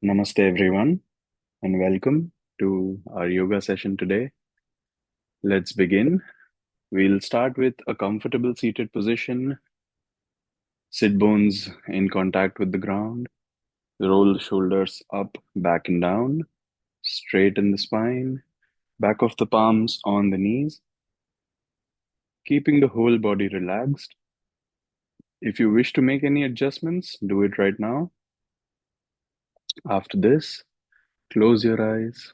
Namaste, everyone, and welcome to our yoga session today. Let's begin. We'll start with a comfortable seated position, sit bones in contact with the ground, roll shoulders up, back, and down, straighten the spine, back of the palms on the knees, keeping the whole body relaxed. If you wish to make any adjustments, do it right now. After this, close your eyes,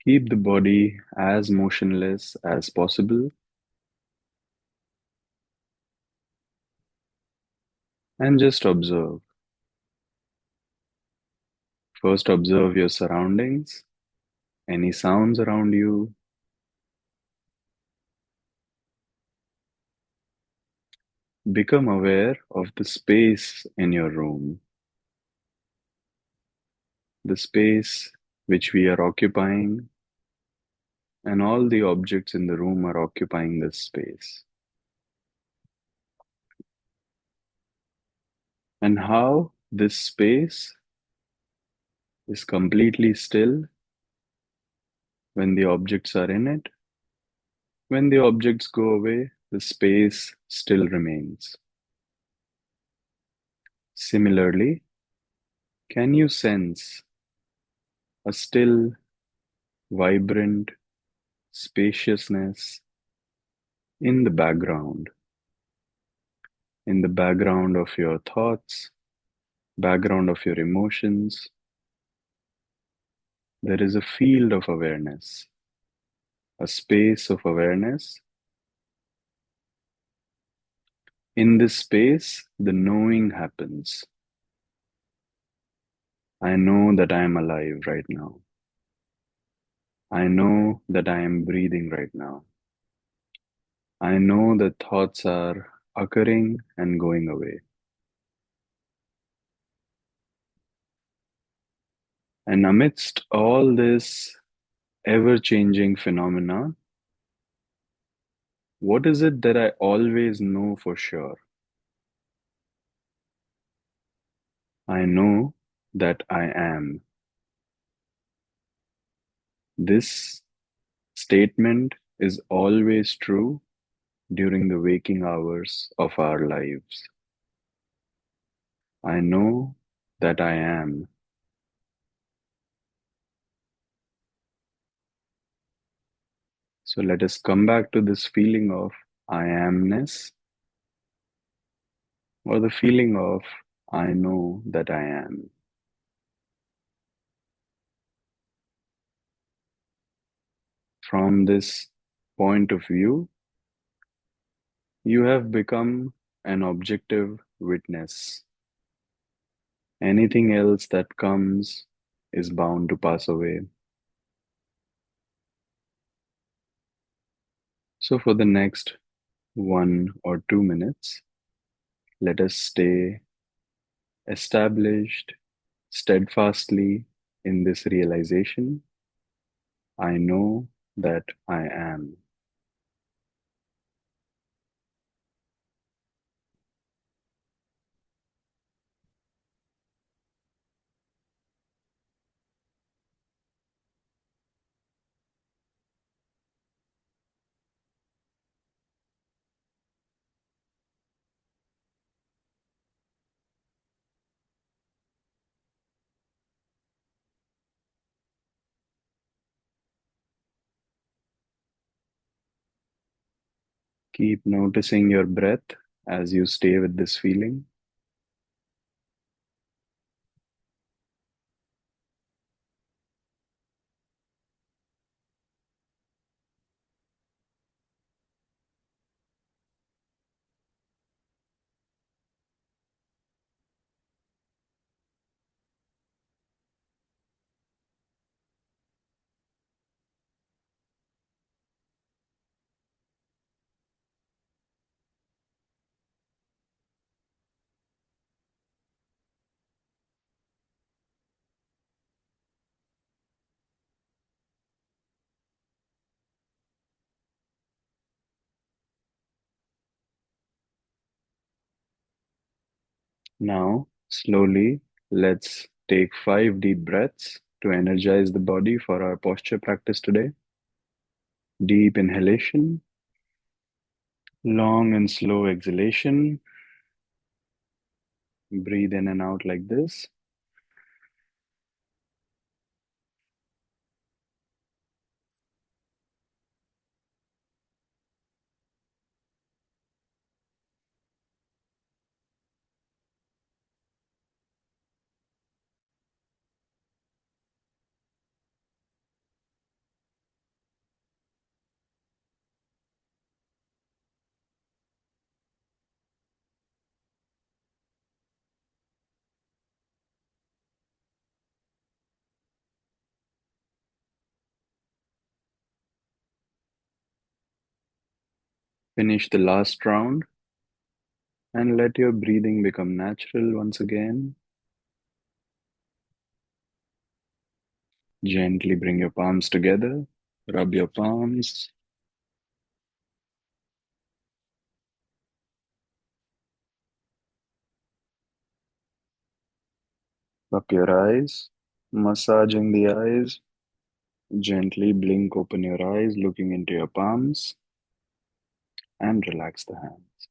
keep the body as motionless as possible, and just observe. First, observe your surroundings, any sounds around you. Become aware of the space in your room, the space which we are occupying, and all the objects in the room are occupying this space. And how this space is completely still when the objects are in it. When the objects go away, the space still remains. Similarly, can you sense a still, vibrant spaciousness in the background of your thoughts, background of your emotions? There is a field of awareness, a space of awareness. In this space, the knowing happens. I know that I am alive right now. I know that I am breathing right now. I know that thoughts are occurring and going away. And amidst all this ever changing phenomena, what is it that I always know for sure? I know that I am. This statement is always true during the waking hours of our lives. I know that I am. So let us come back to this feeling of I amness, or the feeling of I know that I am. From this point of view, you have become an objective witness. Anything else that comes is bound to pass away. So for the next 1 or 2 minutes, let us stay established steadfastly in this realization. I know that I am. Keep noticing your breath as you stay with this feeling. Now, slowly, let's take 5 deep breaths to energize the body for our posture practice today. Deep inhalation, long and slow exhalation. Breathe in and out like this. Finish the last round and let your breathing become natural once again. Gently bring your palms together. Rub your palms. Up your eyes. Massaging the eyes. Gently blink open your eyes, looking into your palms, and relax the hands.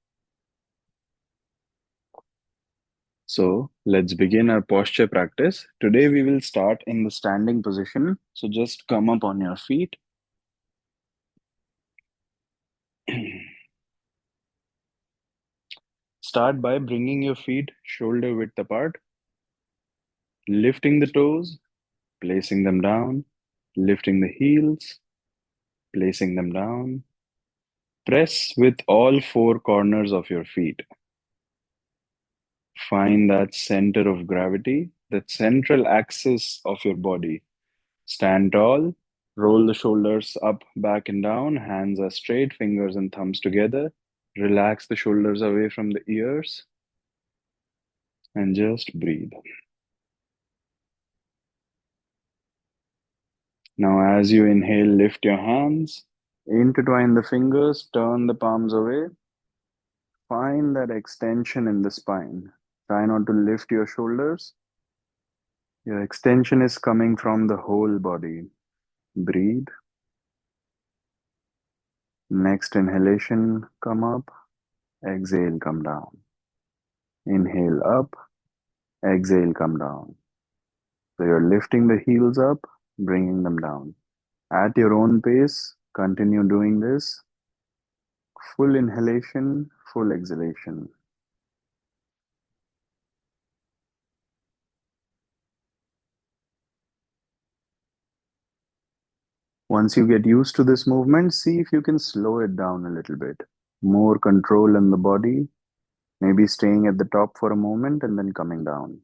So, let's begin our posture practice. Today, we will start in the standing position. So, just come up on your feet. Start by bringing your feet shoulder width apart, lifting the toes, placing them down, lifting the heels, placing them down. Press with all 4 corners of your feet. Find that center of gravity, that central axis of your body. Stand tall, roll the shoulders up, back, and down. Hands are straight, fingers and thumbs together. Relax the shoulders away from the ears and just breathe. Now, as you inhale, lift your hands, intertwine the fingers, turn the palms away. Find that extension in the spine. Try not to lift your shoulders. Your extension is coming from the whole body. Breathe. Next inhalation, come up. Exhale, come down. Inhale up. Exhale, come down. So you're lifting the heels up, bringing them down. At your own pace, continue doing this. Full inhalation, full exhalation. Once you get used to this movement, see if you can slow it down a little bit. More control in the body, maybe staying at the top for a moment and then coming down.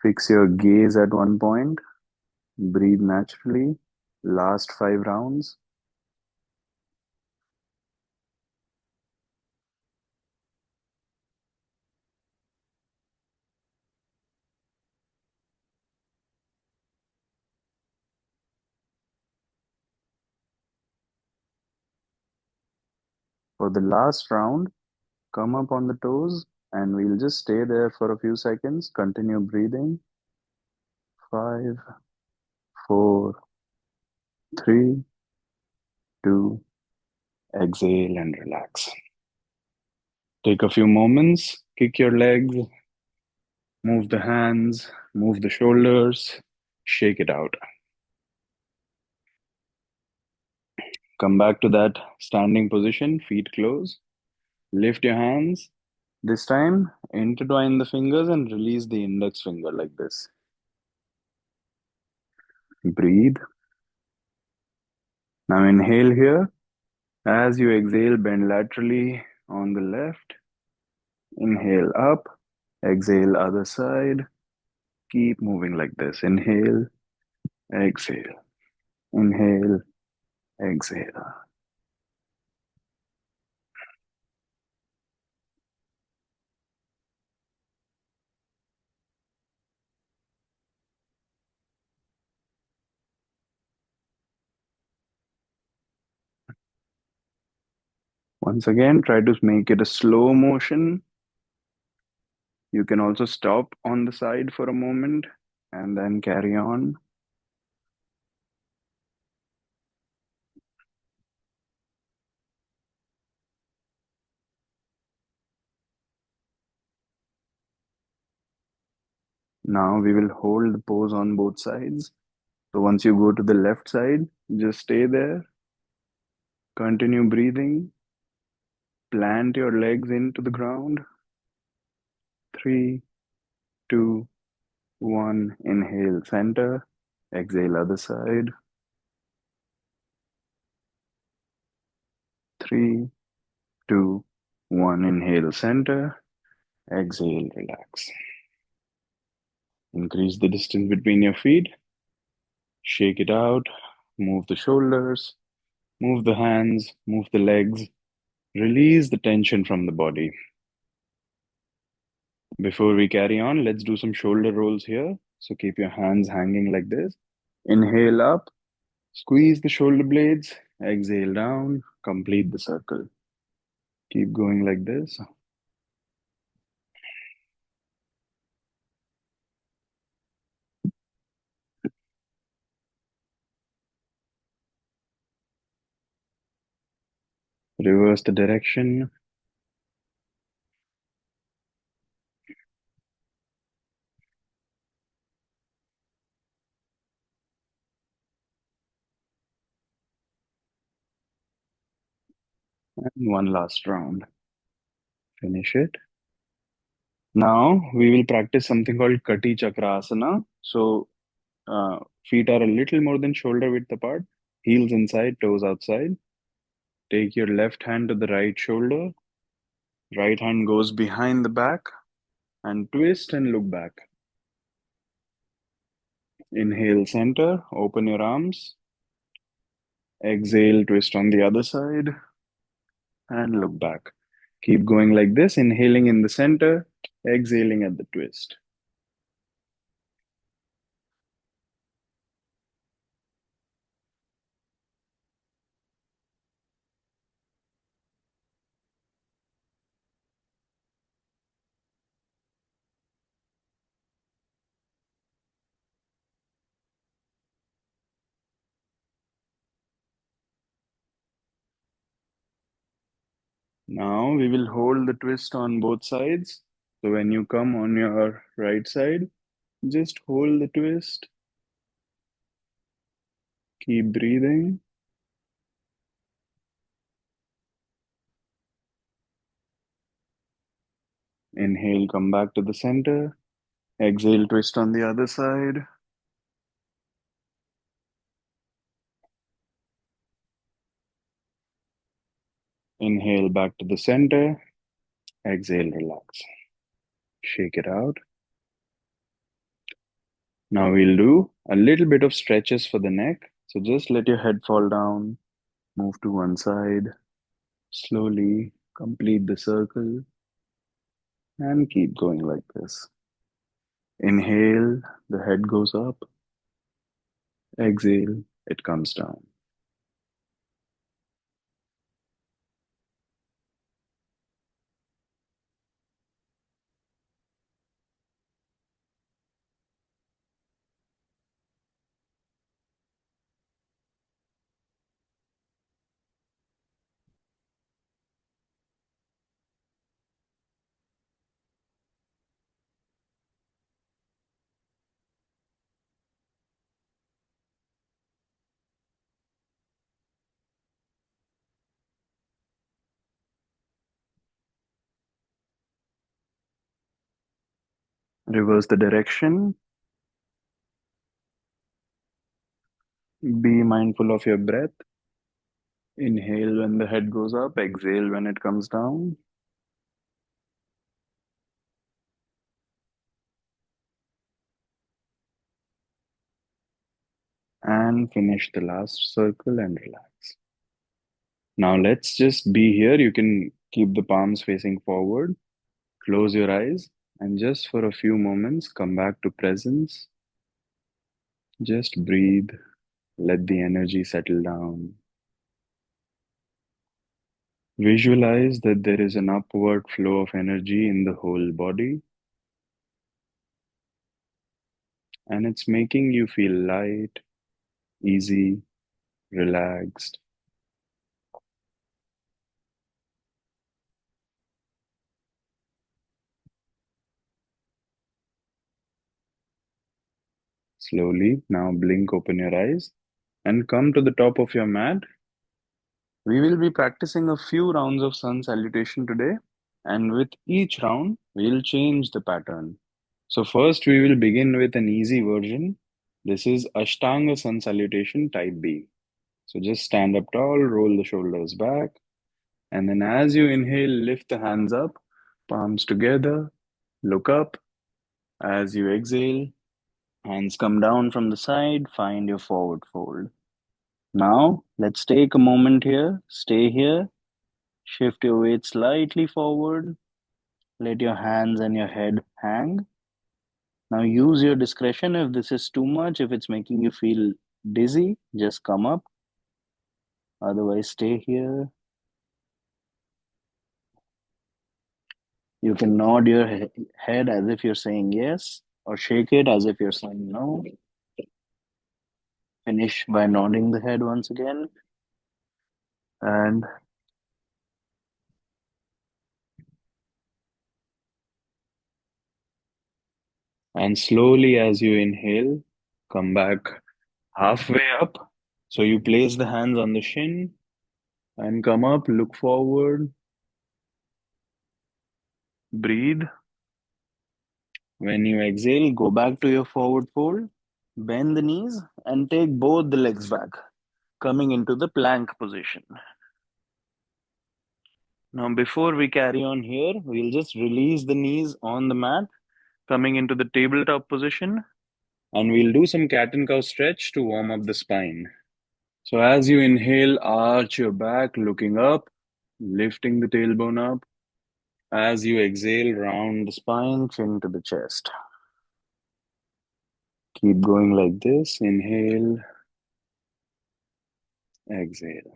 Fix your gaze at one point, breathe naturally. Last 5 rounds. For the last round, come up on the toes and we'll just stay there for a few seconds. Continue breathing. 5, 4, 3, 2, exhale and relax. Take a few moments, kick your legs, move the hands, move the shoulders, shake it out. Come back to that standing position, feet close. Lift your hands. This time, intertwine the fingers and release the index finger like this. Breathe. Now inhale here. As you exhale, bend laterally on the left. Inhale up. Exhale other side. Keep moving like this. Inhale, exhale. Inhale, exhale. Once again, try to make it a slow motion. You can also stop on the side for a moment and then carry on. Now we will hold the pose on both sides. So once you go to the left side, just stay there, continue breathing, plant your legs into the ground. Three, two, one. Inhale, center. Exhale, other side. Three, two, one. Inhale, center. Exhale, relax. Increase the distance between your feet. Shake it out. Move the shoulders. Move the hands. Move the legs. Release the tension from the body. Before we carry on, let's do some shoulder rolls here. So keep your hands hanging like this. Inhale up. Squeeze the shoulder blades. Exhale down. Complete the circle. Keep going like this. Reverse the direction. And one last round. Finish it. Now we will practice something called Kati Chakrasana. So uh, feet are a little more than shoulder width apart. Heels inside, toes outside. Take your left hand to the right shoulder. Right hand goes behind the back and twist and look back. Inhale, center. Open your arms. Exhale, twist on the other side and look back. Keep going like this, inhaling in the center, exhaling at the twist. Now we will hold the twist on both sides. So when you come on your right side, just hold the twist. Keep breathing. Inhale, come back to the center. Exhale, twist on the other side. Inhale, back to the center. Exhale, relax. Shake it out. Now we'll do a little bit of stretches for the neck. So just let your head fall down. Move to one side. Slowly complete the circle and keep going like this. Inhale, the head goes up. Exhale, it comes down. Reverse the direction. Be mindful of your breath. Inhale when the head goes up. Exhale when it comes down. And finish the last circle and relax. Now let's just be here. You can keep the palms facing forward. Close your eyes and just for a few moments come back to presence. Just breathe. Let the energy settle down. Visualize that there is an upward flow of energy in the whole body, and it's making you feel light, easy, relaxed. Slowly, now blink open your eyes and come to the top of your mat. We will be practicing a few rounds of sun salutation today, and with each round, we'll change the pattern. So, first, we will begin with an easy version. This is Ashtanga sun salutation type B. So, just stand up tall, roll the shoulders back, and then as you inhale, lift the hands up, palms together, look up. As you exhale, hands come down from the side, find your forward fold. Now, let's take a moment here, stay here, shift your weight slightly forward, let your hands and your head hang. Now, use your discretion if this is too much, if it's making you feel dizzy, just come up. Otherwise, stay here. You can nod your head as if you're saying yes, or shake it as if you're saying no. Finish by nodding the head once again. And slowly as you inhale, come back halfway up. So you place the hands on the shin and come up, look forward, breathe. When you exhale, go back to your forward fold, bend the knees, and take both the legs back, coming into the plank position. Now, before we carry on here, we'll just release the knees on the mat, coming into the tabletop position, and we'll do some cat and cow stretch to warm up the spine. So, as you inhale, arch your back, looking up, lifting the tailbone up. As you exhale, round the spine, chin to the chest. Keep going like this. Inhale, exhale.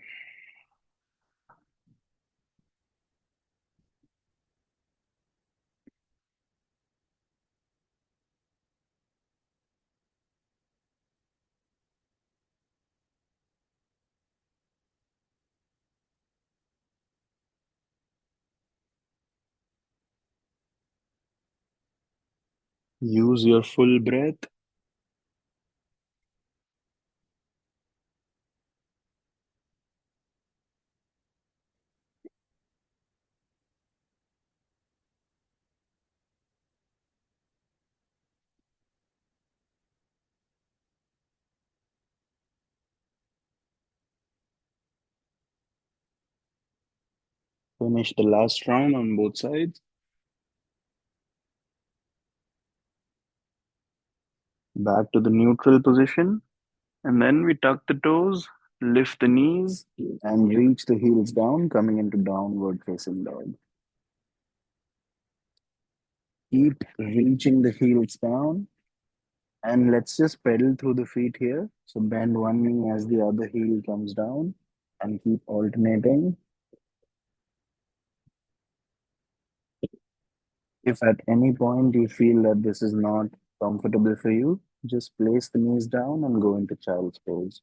Use your full breath. Finish the last round on both sides. Back to the neutral position. And then we tuck the toes, lift the knees, and reach the heels down, coming into downward facing dog. Keep reaching the heels down. And let's just pedal through the feet here. So bend one knee as the other heel comes down and keep alternating. If at any point you feel that this is not comfortable for you, just place the knees down and go into child's pose.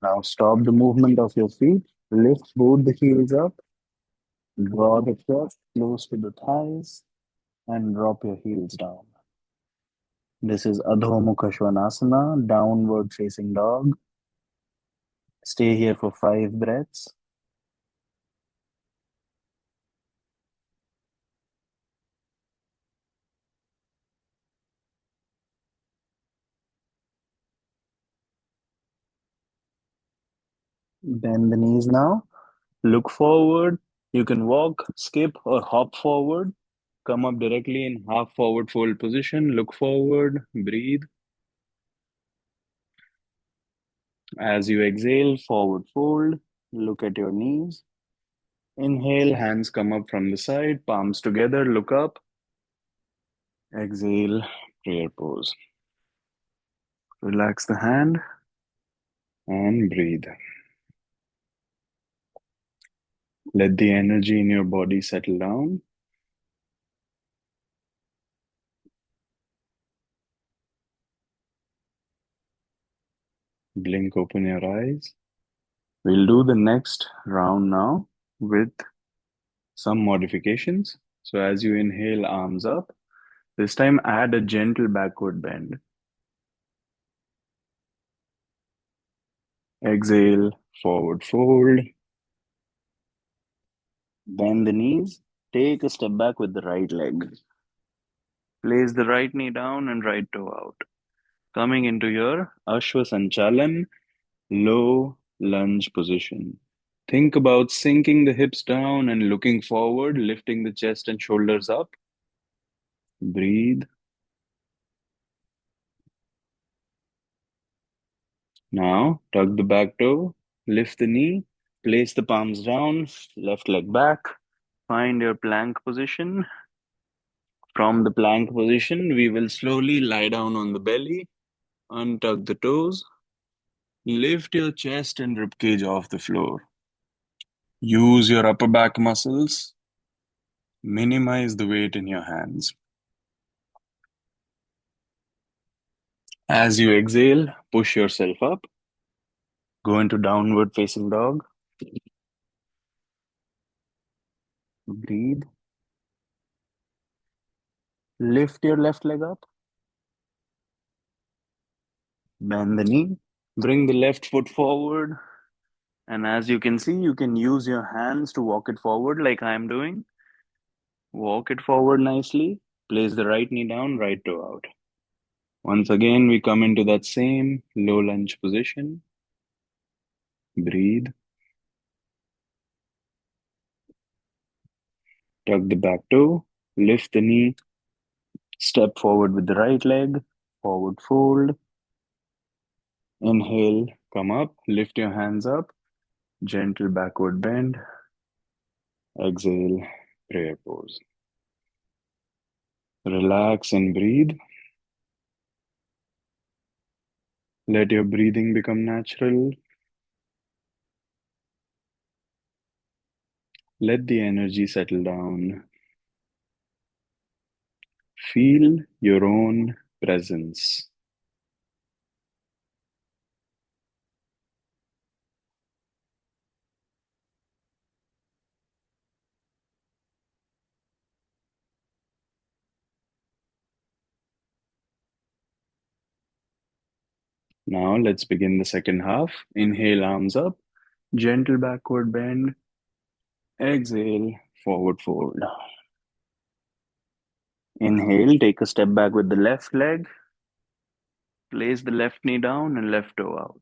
Now stop the movement of your feet, lift both the heels up, draw the chest close to the thighs, and drop your heels down. This is Adho Mukha Svanasana, downward facing dog. Stay here for 5 breaths. Bend the knees now. Look forward. You can walk, skip, or hop forward. Come up directly in half forward fold position. Look forward. Breathe. As you exhale, forward fold. Look at your knees. Inhale, hands come up from the side, palms together. Look up. Exhale, prayer pose. Relax the hand and breathe. Let the energy in your body settle down. Blink open your eyes. We'll do the next round now with some modifications. So as you inhale, arms up. This time add a gentle backward bend. Exhale, forward fold. Bend the knees. Take a step back with the right leg. Place the right knee down and right toe out. Coming into your Ashwa Sanchalan, low lunge position. Think about sinking the hips down and looking forward, lifting the chest and shoulders up. Breathe. Now, tuck the back toe, lift the knee, place the palms down, left leg back. Find your plank position. From the plank position, we will slowly lie down on the belly, untuck the toes, lift your chest and ribcage off the floor. Use your upper back muscles. Minimize the weight in your hands. As you exhale, push yourself up. Go into downward facing dog. Breathe. Lift your left leg up. Bend the knee. Bring the left foot forward. And as you can see, you can use your hands to walk it forward like I am doing. Walk it forward nicely. Place the right knee down, right toe out. Once again, we come into that same low lunge position. Breathe. Tuck the back toe. Lift the knee. Step forward with the right leg. Forward fold. Inhale, come up. Lift your hands up. Gentle backward bend. Exhale, prayer pose. Relax and breathe. Let your breathing become natural. Let the energy settle down. Feel your own presence. Now let's begin the second half. Inhale, arms up. Gentle backward bend. Exhale, forward fold. Inhale, take a step back with the left leg. Place the left knee down and left toe out.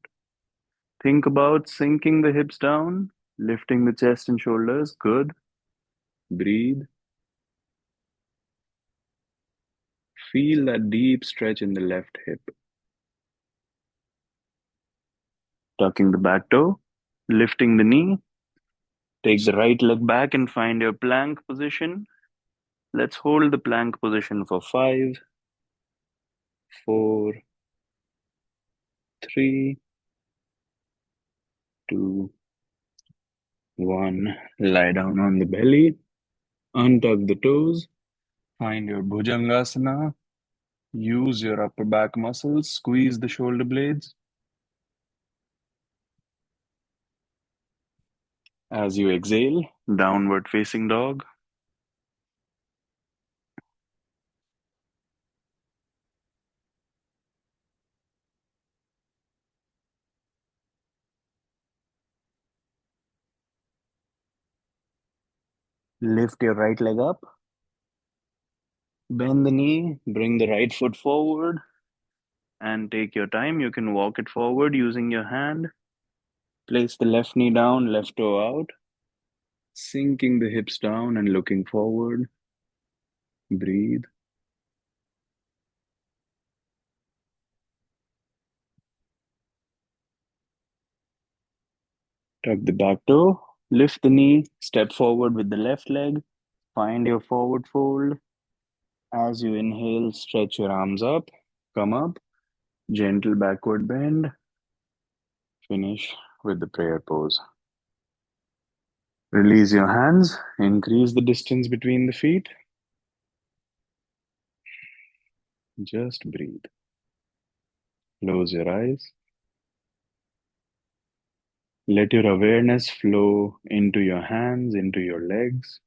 Think about sinking the hips down, lifting the chest and shoulders. Good. Breathe. Feel that deep stretch in the left hip. Tucking the back toe, lifting the knee. Take the right leg back and find your plank position. Let's hold the plank position for 5, 4, 3, 2, 1. Lie down on the belly. Untuck the toes. Find your Bhujangasana. Use your upper back muscles. Squeeze the shoulder blades. As you exhale, downward facing dog. Lift your right leg up. Bend the knee. Bring the right foot forward. And take your time. You can walk it forward using your hand. Place the left knee down, left toe out. Sinking the hips down and looking forward. Breathe. Tuck the back toe. Lift the knee. Step forward with the left leg. Find your forward fold. As you inhale, stretch your arms up. Come up. Gentle backward bend. Finish with the prayer pose. Release your hands. Increase the distance between the feet. Just breathe. Close your eyes. Let your awareness flow into your hands, into your legs.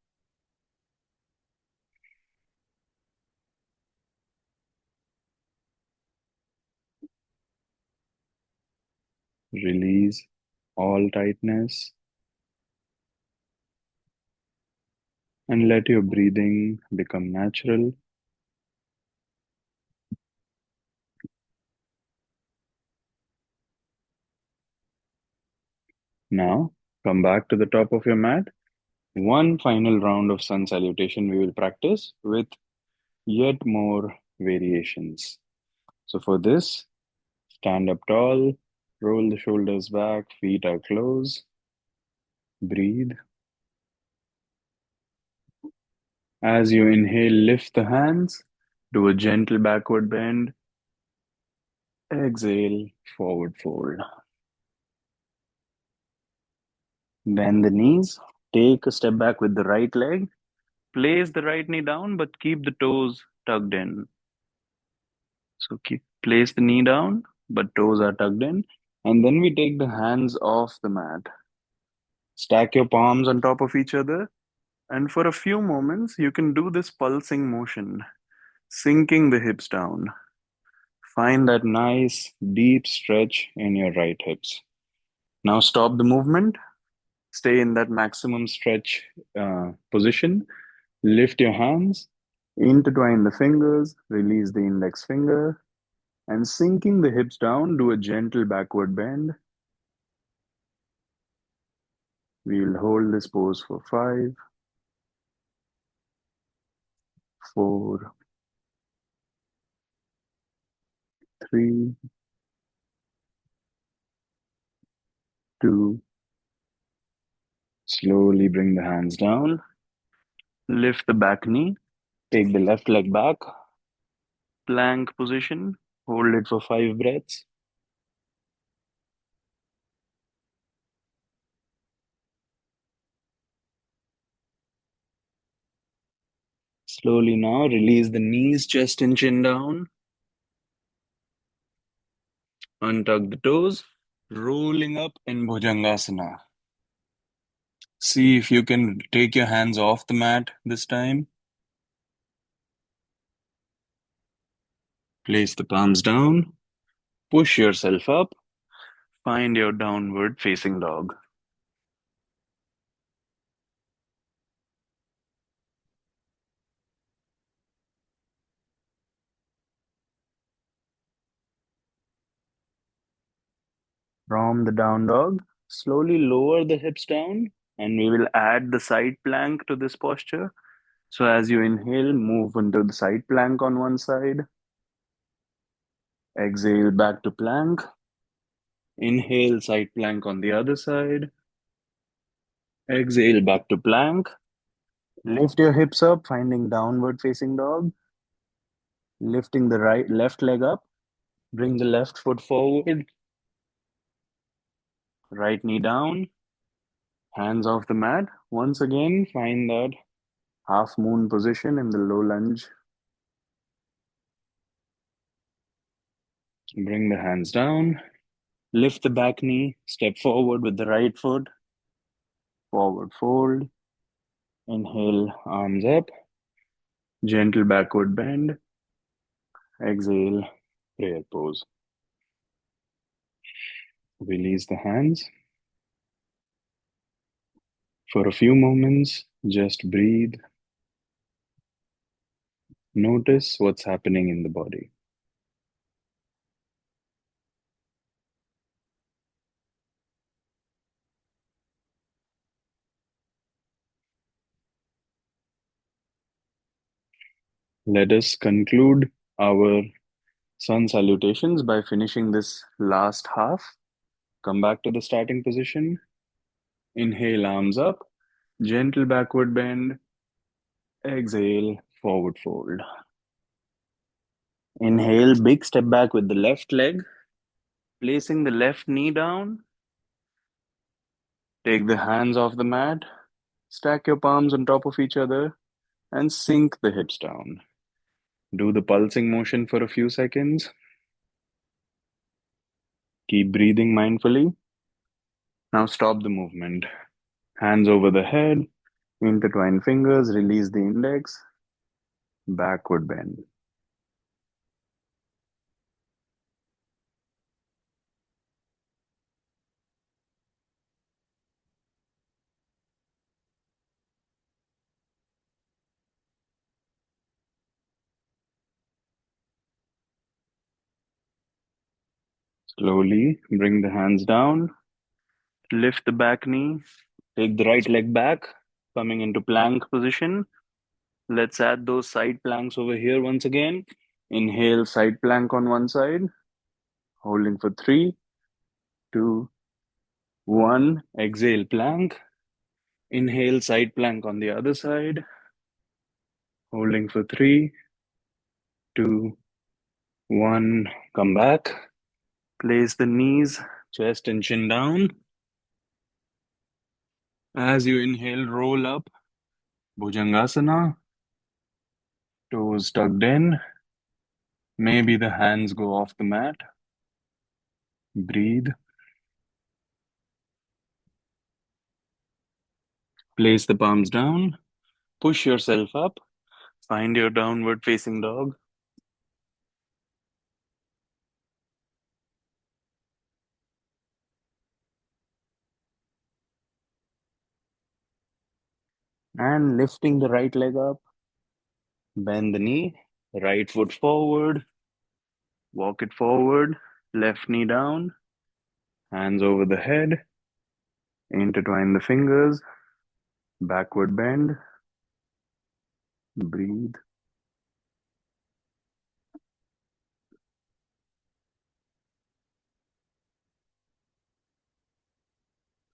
Release all tightness and let your breathing become natural. Now, come back to the top of your mat. One final round of sun salutation we will practice with yet more variations. So, for this, stand up tall, roll the shoulders back, feet are closed, breathe. As you inhale, lift the hands, do a gentle backward bend, exhale, forward fold. Bend the knees, take a step back with the right leg, place the right knee down, but keep the toes tucked in. So place the knee down, but toes are tucked in. And then we take the hands off the mat. Stack your palms on top of each other. And for a few moments, you can do this pulsing motion, sinking the hips down. Find that nice deep stretch in your right hips. Now stop the movement. Stay in that maximum stretch position. Lift your hands, intertwine the fingers, release the index finger, and sinking the hips down, do a gentle backward bend. We'll hold this pose for 5, 4, 3, 2. Slowly bring the hands down. Lift the back knee. Take the left leg back. Plank position. Hold it for 5 breaths. Slowly now release the knees, chest and chin down. Untuck the toes. Rolling up in Bhujangasana. See if you can take your hands off the mat this time. Place the palms down. Push yourself up. Find your downward facing dog. From the down dog, slowly lower the hips down and we will add the side plank to this posture. So as you inhale, move into the side plank on one side. Exhale back to plank. Inhale, side plank on the other side. Exhale back to plank. Lift your hips up, finding downward facing dog. Lifting the left leg up. Bring the left foot forward. Right knee down. Hands off the mat. Once again, find that half moon position in the low lunge. Bring the hands down. Lift the back knee. Step forward with the right foot. Forward fold. Inhale, arms up. Gentle backward bend. Exhale, prayer pose. Release the hands. For a few moments, just breathe. Notice what's happening in the body. Let us conclude our sun salutations by finishing this last half. Come back to the starting position. Inhale, arms up. Gentle backward bend. Exhale, forward fold. Inhale, big step back with the left leg, placing the left knee down. Take the hands off the mat, stack your palms on top of each other, and sink the hips down. Do the pulsing motion for a few seconds. Keep breathing mindfully. Now stop the movement. Hands over the head, intertwine fingers, release the index, backward bend. Slowly bring the hands down, lift the back knee, take the right leg back, coming into plank position. Let's add those side planks over here once again. Inhale, side plank on one side, holding for three, two, one. Exhale, plank. Inhale, side plank on the other side, holding for three, two, one. Come back. Place the knees, chest and chin down. As you inhale, roll up, Bhujangasana, toes tucked in. Maybe the hands go off the mat. Breathe. Place the palms down. Push yourself up. Find your downward facing dog. And lifting the right leg up. Bend the knee. Right foot forward. Walk it forward. Left knee down. Hands over the head. Intertwine the fingers. Backward bend. Breathe.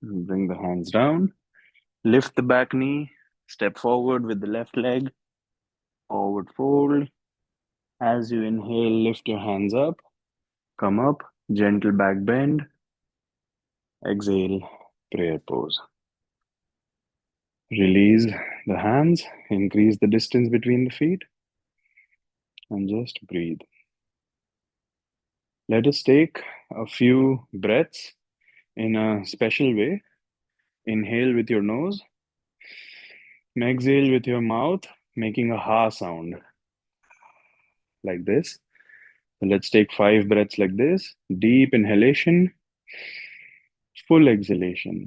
Bring the hands down. Lift the back knee. Step forward with the left leg. Forward fold. As you inhale, lift your hands up. Come up. Gentle back bend. Exhale. Prayer pose. Release the hands. Increase the distance between the feet. And just breathe. Let us take a few breaths in a special way. Inhale with your nose. Exhale with your mouth, making a ha sound like this. So let's take 5 breaths like this. Deep inhalation, full exhalation.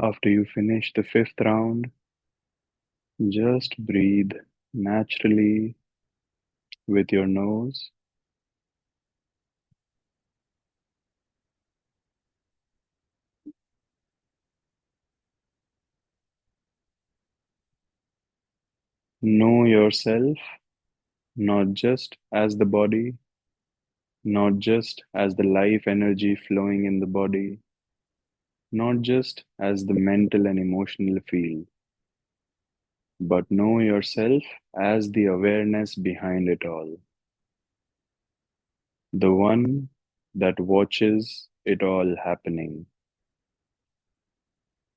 After you finish the fifth round, just breathe naturally with your nose. Know yourself not just as the body, not just as the life energy flowing in the body, not just as the mental and emotional field, but know yourself as the awareness behind it all, the one that watches it all happening,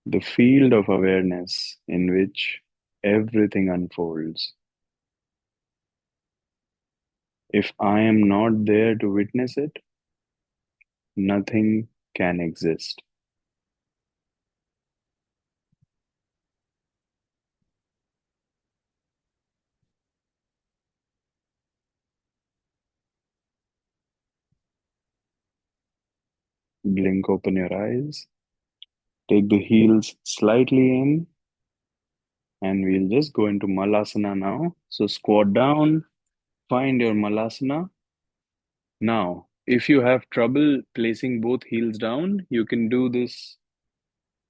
the field of awareness in which everything unfolds. If I am not there to witness it, nothing can exist. Blink open your eyes, take the heels slightly in, and we'll just go into Malasana now. So squat down, find your Malasana. Now, if you have trouble placing both heels down, you can do this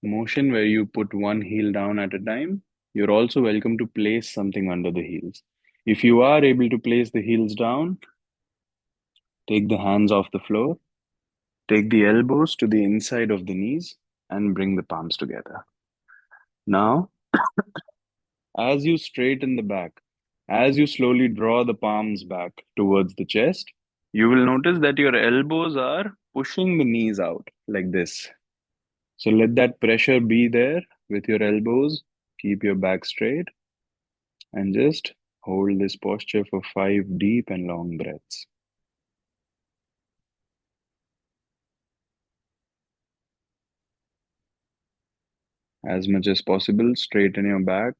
motion where you put one heel down at a time, you're also welcome to place something under the heels. If you are able to place the heels down, take the hands off the floor, take the elbows to the inside of the knees, and bring the palms together. Now, as you straighten the back, as you slowly draw the palms back towards the chest, you will notice that your elbows are pushing the knees out like this. So let that pressure be there with your elbows. Keep your back straight and just hold this posture for 5 deep and long breaths. As much as possible, straighten your back.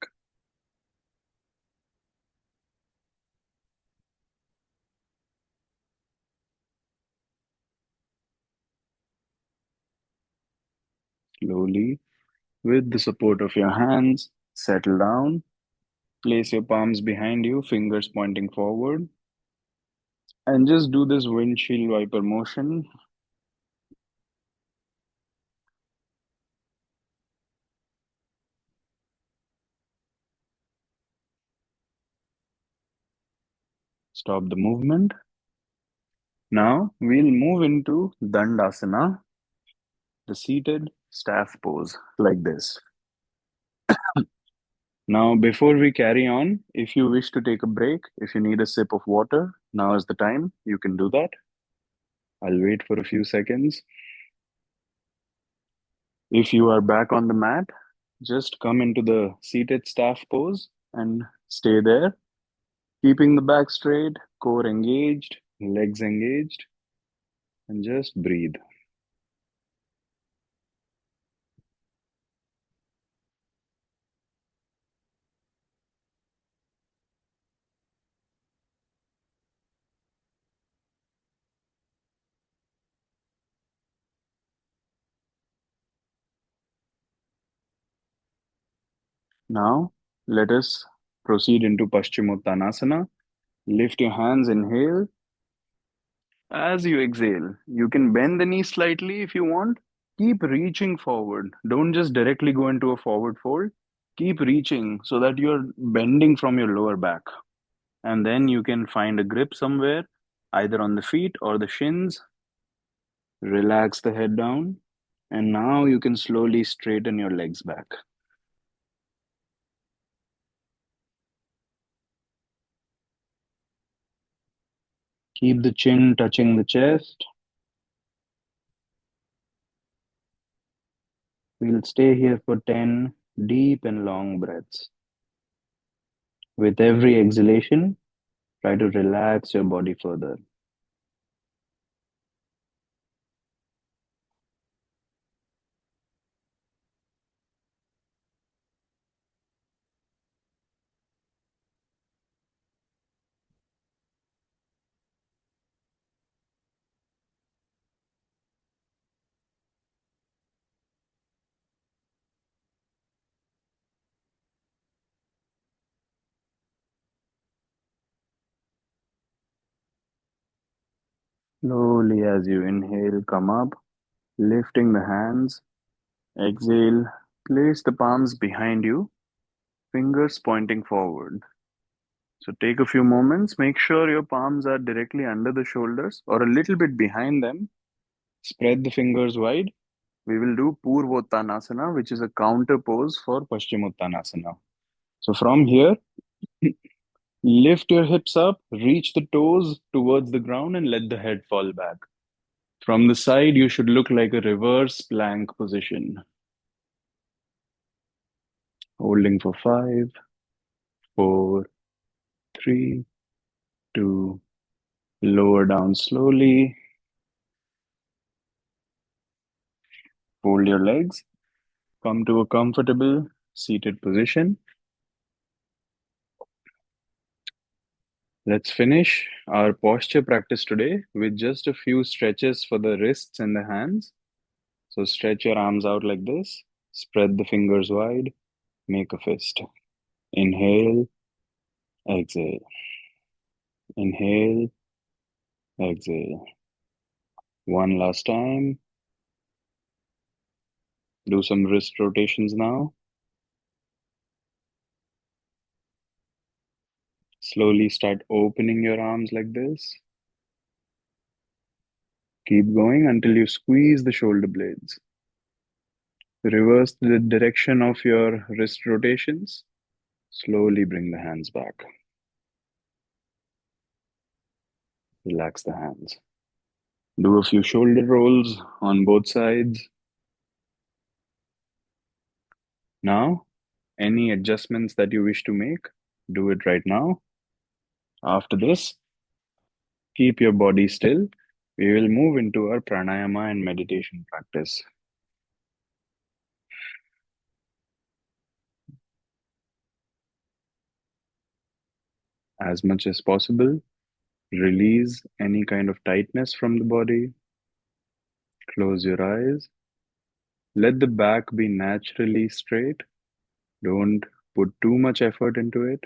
Slowly, with the support of your hands, settle down. Place your palms behind you, fingers pointing forward, and just do this windshield wiper motion. Stop the movement. Now we'll move into Dandasana, the seated staff pose, like this. Now, before we carry on, if you wish to take a break, if you need a sip of water, now is the time. You can do that. I'll wait for a few seconds. If you are back on the mat, just come into the seated staff pose and stay there, keeping the back straight, core engaged, legs engaged, and just breathe. Now, let us proceed into Paschimottanasana. Lift your hands, inhale. As you exhale, you can bend the knee slightly if you want. Keep reaching forward. Don't just directly go into a forward fold. Keep reaching so that you're bending from your lower back. And then you can find a grip somewhere, either on the feet or the shins. Relax the head down. And now you can slowly straighten your legs back. Keep the chin touching the chest. We'll stay here for 10 deep and long breaths. With every exhalation, try to relax your body further. Slowly, as you inhale, come up, lifting the hands. Exhale, place the palms behind you, fingers pointing forward. So take a few moments, make sure your palms are directly under the shoulders or a little bit behind them. Spread the fingers wide. We will do Purvottanasana, which is a counter pose for Paschimottanasana. So from here, lift your hips up, reach the toes towards the ground, and let the head fall back. From the side, you should look like a reverse plank position. Holding for 5, 4, 3, 2. Lower down slowly. Fold your legs. Come to a comfortable seated position. Let's finish our posture practice today with just a few stretches for the wrists and the hands. So stretch your arms out like this. Spread the fingers wide. Make a fist. Inhale, exhale. Inhale, exhale. One last time. Do some wrist rotations now. Slowly start opening your arms like this. Keep going until you squeeze the shoulder blades. Reverse the direction of your wrist rotations. Slowly bring the hands back. Relax the hands. Do a few shoulder rolls on both sides. Now, any adjustments that you wish to make, do it right now. After this, keep your body still. We will move into our pranayama and meditation practice. As much as possible, release any kind of tightness from the body. Close your eyes. Let the back be naturally straight. Don't put too much effort into it.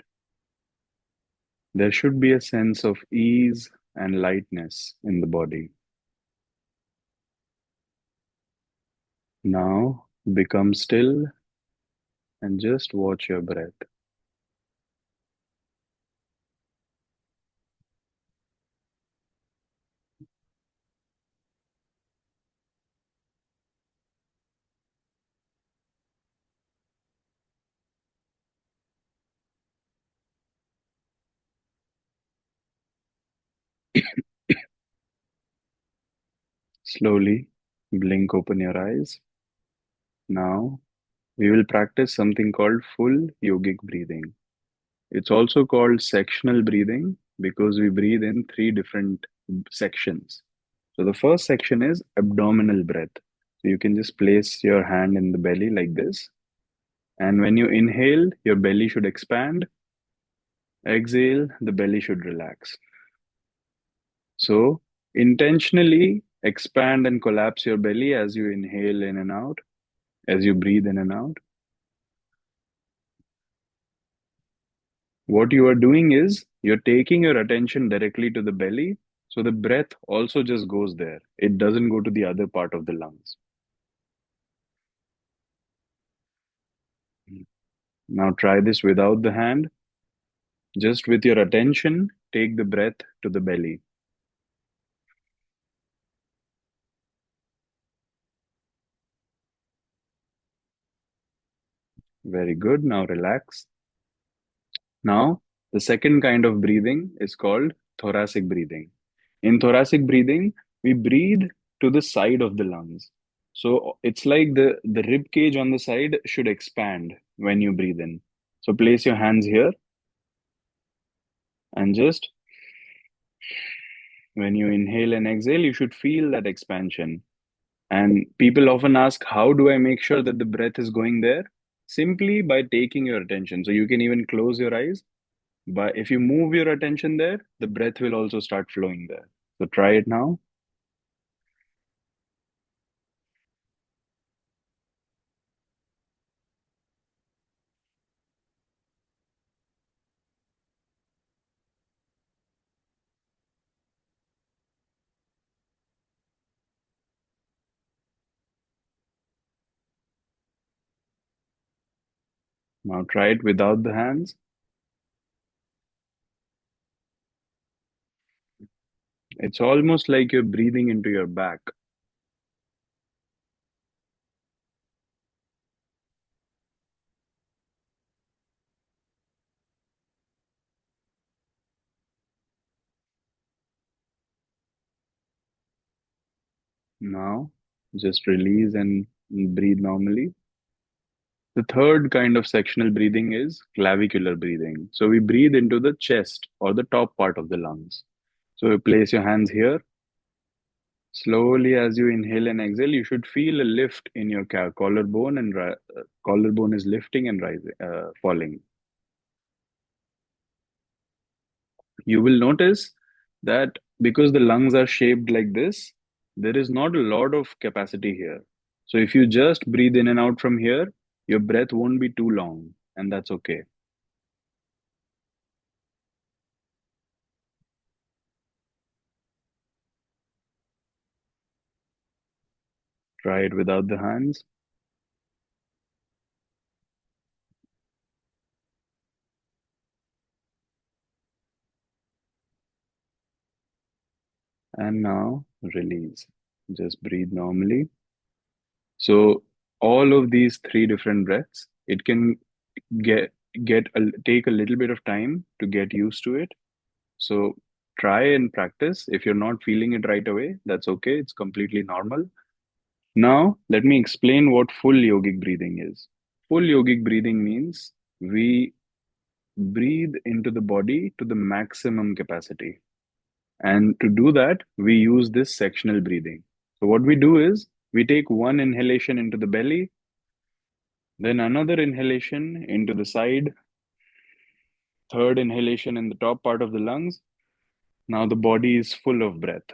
There should be a sense of ease and lightness in the body. Now, become still and just watch your breath. Slowly blink open your eyes. Now, we will practice something called full yogic breathing. It's also called sectional breathing because we breathe in three different sections. So, the first section is abdominal breath. So, you can just place your hand in the belly like this. And when you inhale, your belly should expand. Exhale, the belly should relax. So, intentionally expand and collapse your belly as you inhale in and out, as you breathe in and out. What you are doing is you're taking your attention directly to the belly. So the breath also just goes there. It doesn't go to the other part of the lungs. Now try this without the hand. Just with your attention, take the breath to the belly. Very good. Now relax. Now, the second kind of breathing is called thoracic breathing. In thoracic breathing, we breathe to the side of the lungs. So it's like the rib cage on the side should expand when you breathe in. So place your hands here and just when you inhale and exhale, you should feel that expansion. And people often ask, how do I make sure that the breath is going there? Simply by taking your attention. So you can even close your eyes. But if you move your attention there, the breath will also start flowing there. So try it now. Now try it without the hands. It's almost like you're breathing into your back. Now just release and breathe normally. The third kind of sectional breathing is clavicular breathing. So we breathe into the chest or the top part of the lungs. So you place your hands here. Slowly, as you inhale and exhale, you should feel a lift in your collarbone, and collarbone is lifting and rising, falling. You will notice that because the lungs are shaped like this, there is not a lot of capacity here. So if you just breathe in and out from here, your breath won't be too long, and that's okay. Try it without the hands. And now release. Just breathe normally. So all of these three different breaths, it can get take a little bit of time to get used to it. So try and practice. If you're not feeling it right away, that's okay. It's completely normal. Now, let me explain what full yogic breathing is. Full yogic breathing means we breathe into the body to the maximum capacity. And to do that, we use this sectional breathing. So, what we do is we take one inhalation into the belly, then another inhalation into the side, third inhalation in the top part of the lungs. Now, the body is full of breath.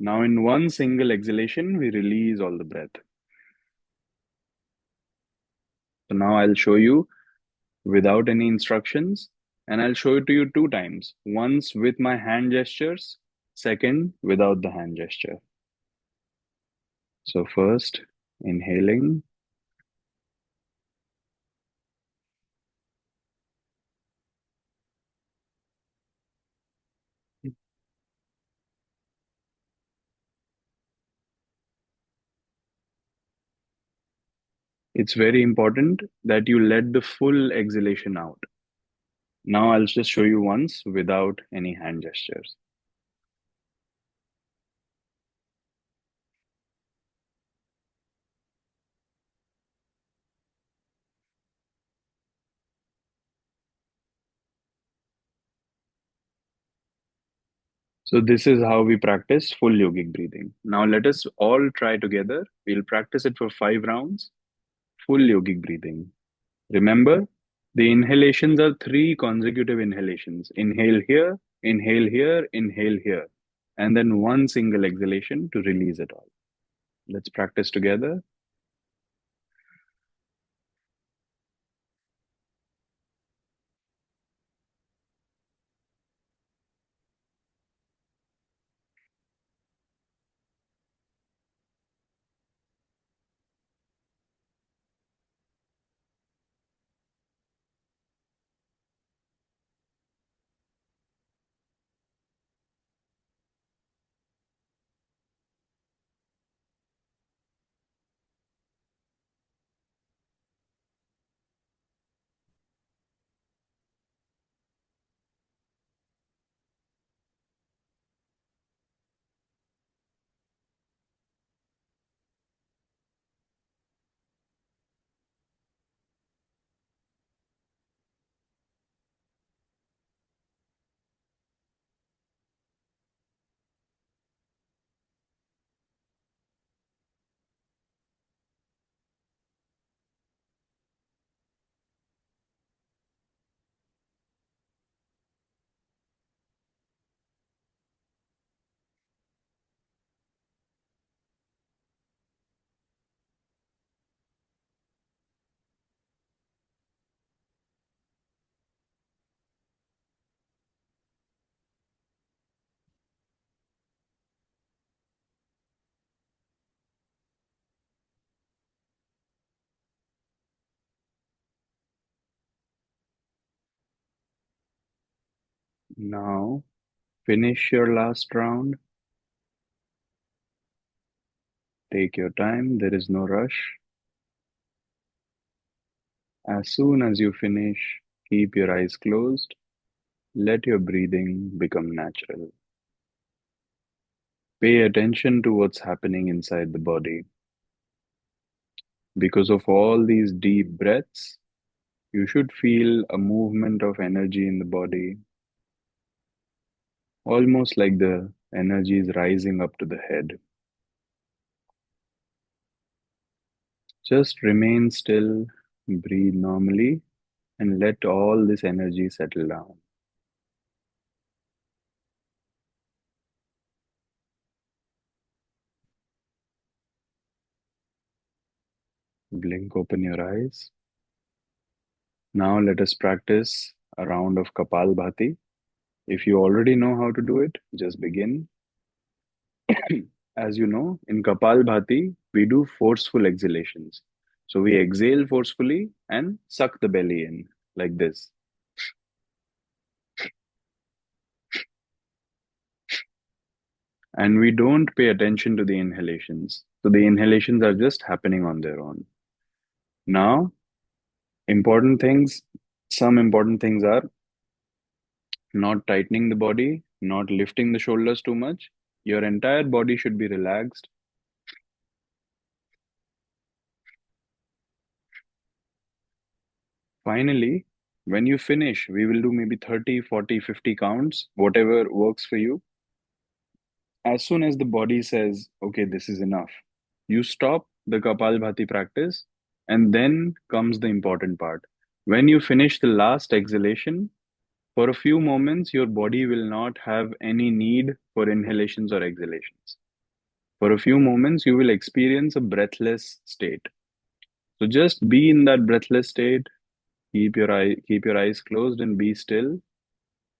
Now, in one single exhalation, we release all the breath. So, now I'll show you without any instructions, and I'll show it to you two times. Once with my hand gestures, second without the hand gesture. So first, inhaling. It's very important that you let the full exhalation out. Now I'll just show you once without any hand gestures. So this is how we practice full yogic breathing. Now let us all try together. We'll practice it for 5 rounds. Full yogic breathing. Remember, the inhalations are three consecutive inhalations. Inhale here, inhale here, inhale here, and then one single exhalation to release it all. Let's practice together. Now, finish your last round. Take your time, there is no rush. As soon as you finish, keep your eyes closed. Let your breathing become natural. Pay attention to what's happening inside the body. Because of all these deep breaths, you should feel a movement of energy in the body, almost like the energy is rising up to the head. Just remain still, breathe normally, and let all this energy settle down. Blink open your eyes. Now let us practice a round of Kapalbhati. If you already know how to do it, just begin. As you know, in Kapalbhati, we do forceful exhalations. So we exhale forcefully and suck the belly in like this. and we don't pay attention to the inhalations. So the inhalations are just happening on their own. Now, important things, some important things are not tightening the body, not lifting the shoulders too much. Your entire body should be relaxed. Finally, when you finish, we will do maybe 30, 40, 50 counts, whatever works for you. As soon as the body says, okay, this is enough, you stop the Kapalbhati practice, and then comes the important part. When you finish the last exhalation, for a few moments, your body will not have any need for inhalations or exhalations. For a few moments, you will experience a breathless state. So just be in that breathless state, keep your eyes closed and be still.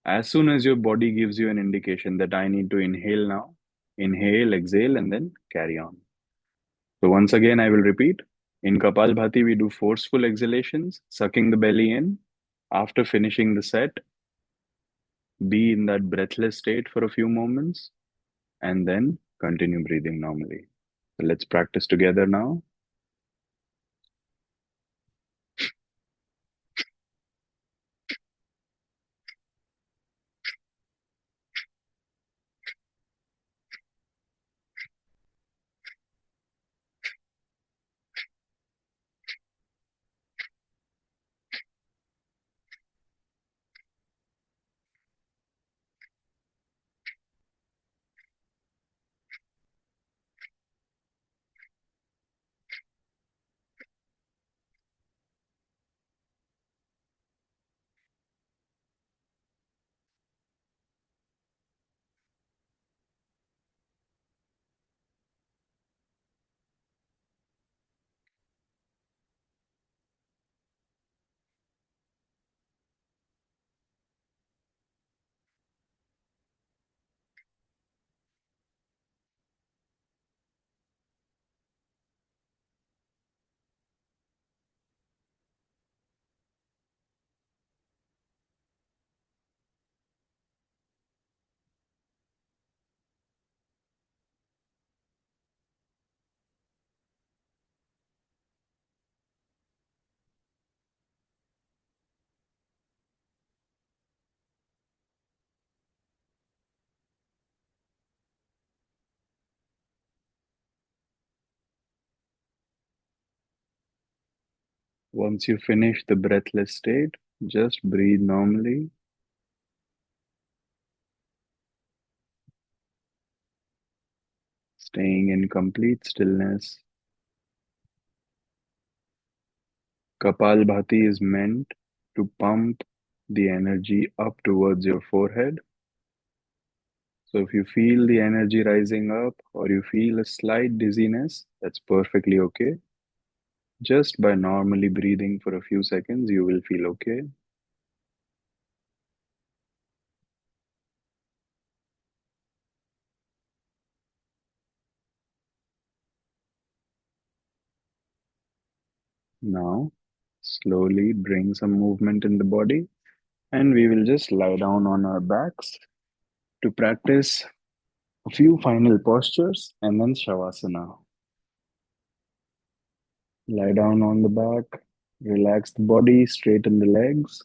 As soon as your body gives you an indication that I need to inhale now, inhale, exhale, and then carry on. So once again, I will repeat. In Kapalbhati, we do forceful exhalations, sucking the belly in. After finishing the set, be in that breathless state for a few moments and then continue breathing normally. So let's practice together now. Once you finish the breathless state, just breathe normally, staying in complete stillness. Kapalbhati is meant to pump the energy up towards your forehead. So if you feel the energy rising up or you feel a slight dizziness, that's perfectly okay. Just by normally breathing for a few seconds, you will feel okay. Now, slowly bring some movement in the body, and we will just lie down on our backs to practice a few final postures and then Shavasana. Lie down on the back, relax the body, straighten the legs.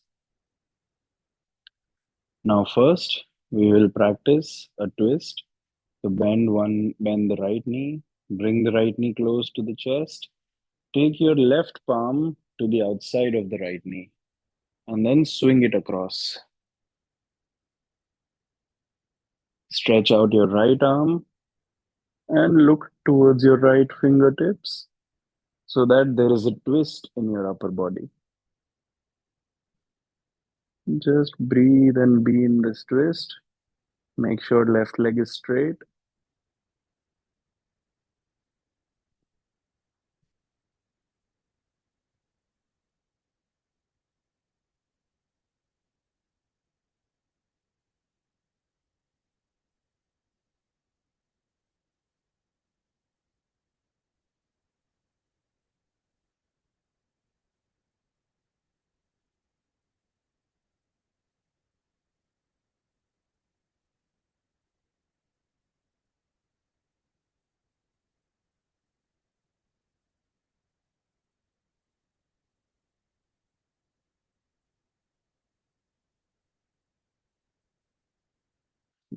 Now, first, we will practice a twist. So bend the right knee, bring the right knee close to the chest. Take your left palm to the outside of the right knee and then swing it across. Stretch out your right arm and look towards your right fingertips so that there is a twist in your upper body. Just breathe and be in this twist. Make sure left leg is straight.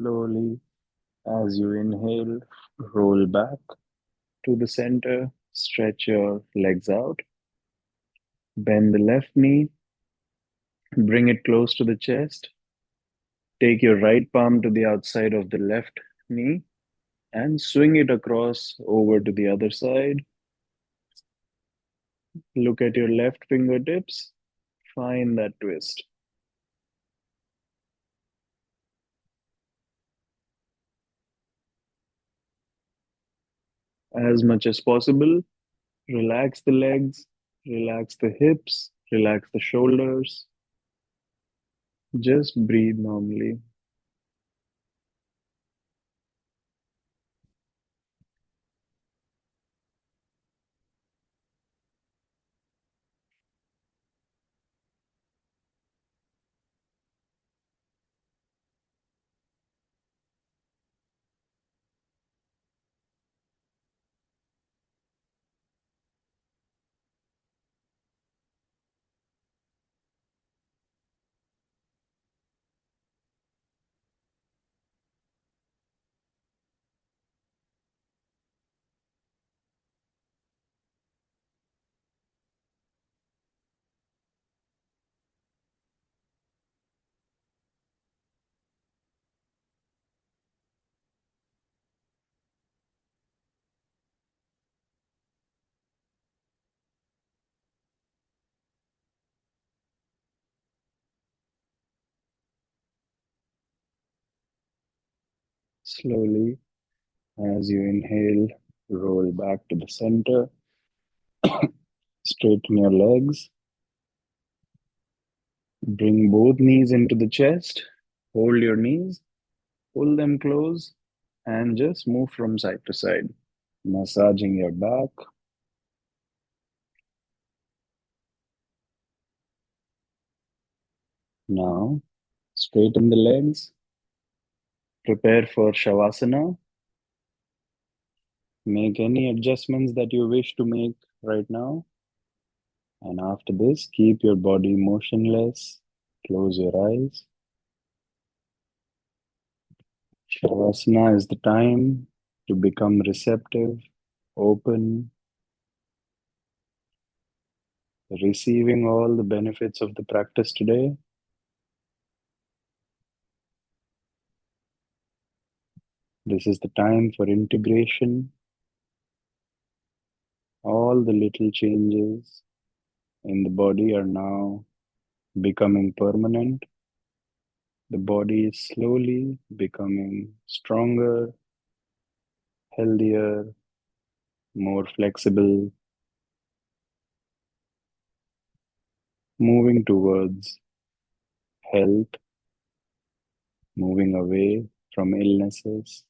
Slowly, as you inhale, roll back to the center, stretch your legs out, bend the left knee, bring it close to the chest, take your right palm to the outside of the left knee, and swing it across over to the other side. Look at your left fingertips, find that twist. As much as possible, relax the legs, relax the hips, relax the shoulders. Just breathe normally. Slowly, as you inhale, roll back to the center, straighten your legs, bring both knees into the chest, hold your knees, pull them close, and just move from side to side, massaging your back. Now, straighten the legs, prepare for Shavasana, make any adjustments that you wish to make right now. And after this, keep your body motionless, close your eyes. Shavasana is the time to become receptive, open, receiving all the benefits of the practice today. This is the time for integration. All the little changes in the body are now becoming permanent. The body is slowly becoming stronger, healthier, more flexible, moving towards health, moving away from illnesses.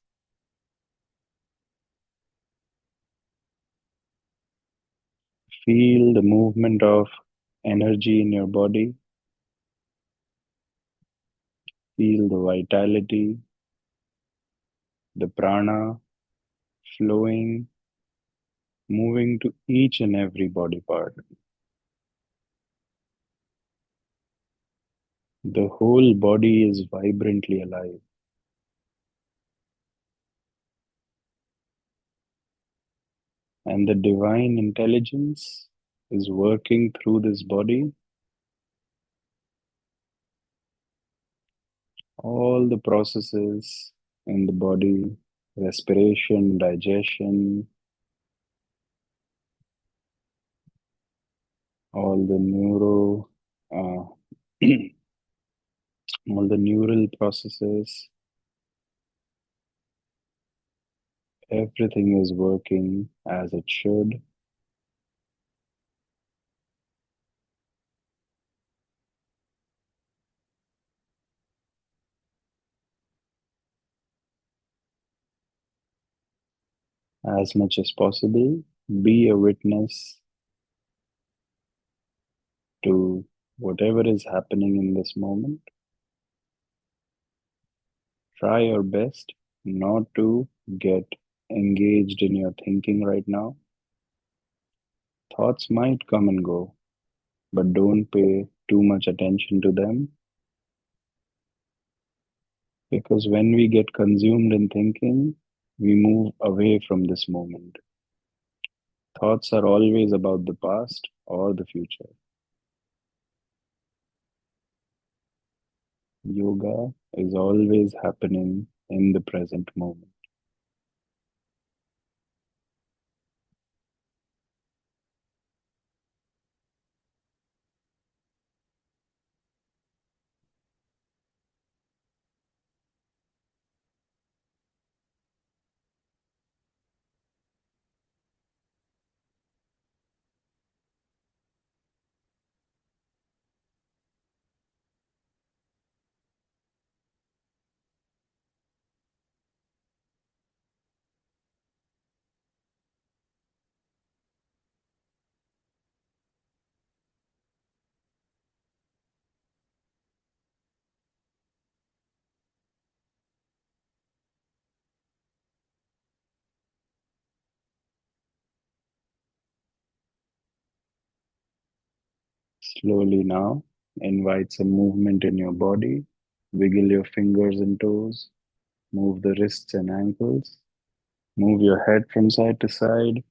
Feel the movement of energy in your body. Feel the vitality, the prana flowing, moving to each and every body part. The whole body is vibrantly alive, and the divine intelligence is working through this body. All the processes in the body, respiration, digestion, all the uh, all the neural processes, everything is working as it should. As much as possible, be a witness to whatever is happening in this moment. Try your best not to get engaged in your thinking right now. Thoughts might come and go, but don't pay too much attention to them. Because when we get consumed in thinking, we move away from this moment. Thoughts are always about the past or the future. Yoga is always happening in the present moment. Slowly now, invite some movement in your body. Wiggle your fingers and toes. Move the wrists and ankles. Move your head from side to side.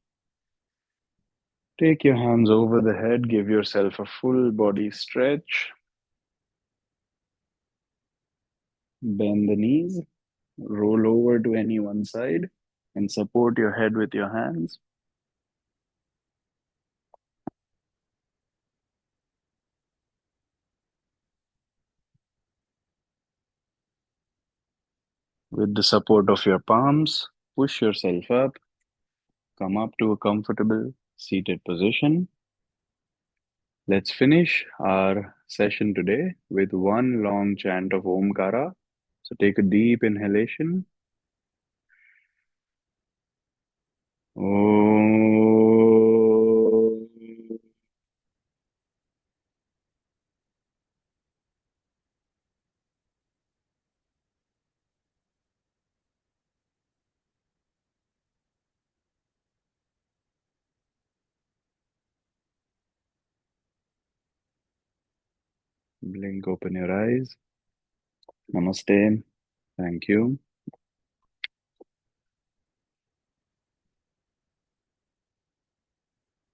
Take your hands over the head. Give yourself a full body stretch. Bend the knees. Roll over to any one side and support your head with your hands. With the support of your palms, push yourself up. Come up to a comfortable seated position. Let's finish our session today with one long chant of Omkara. So take a deep inhalation. Om. Blink open your eyes. Namaste. Thank you.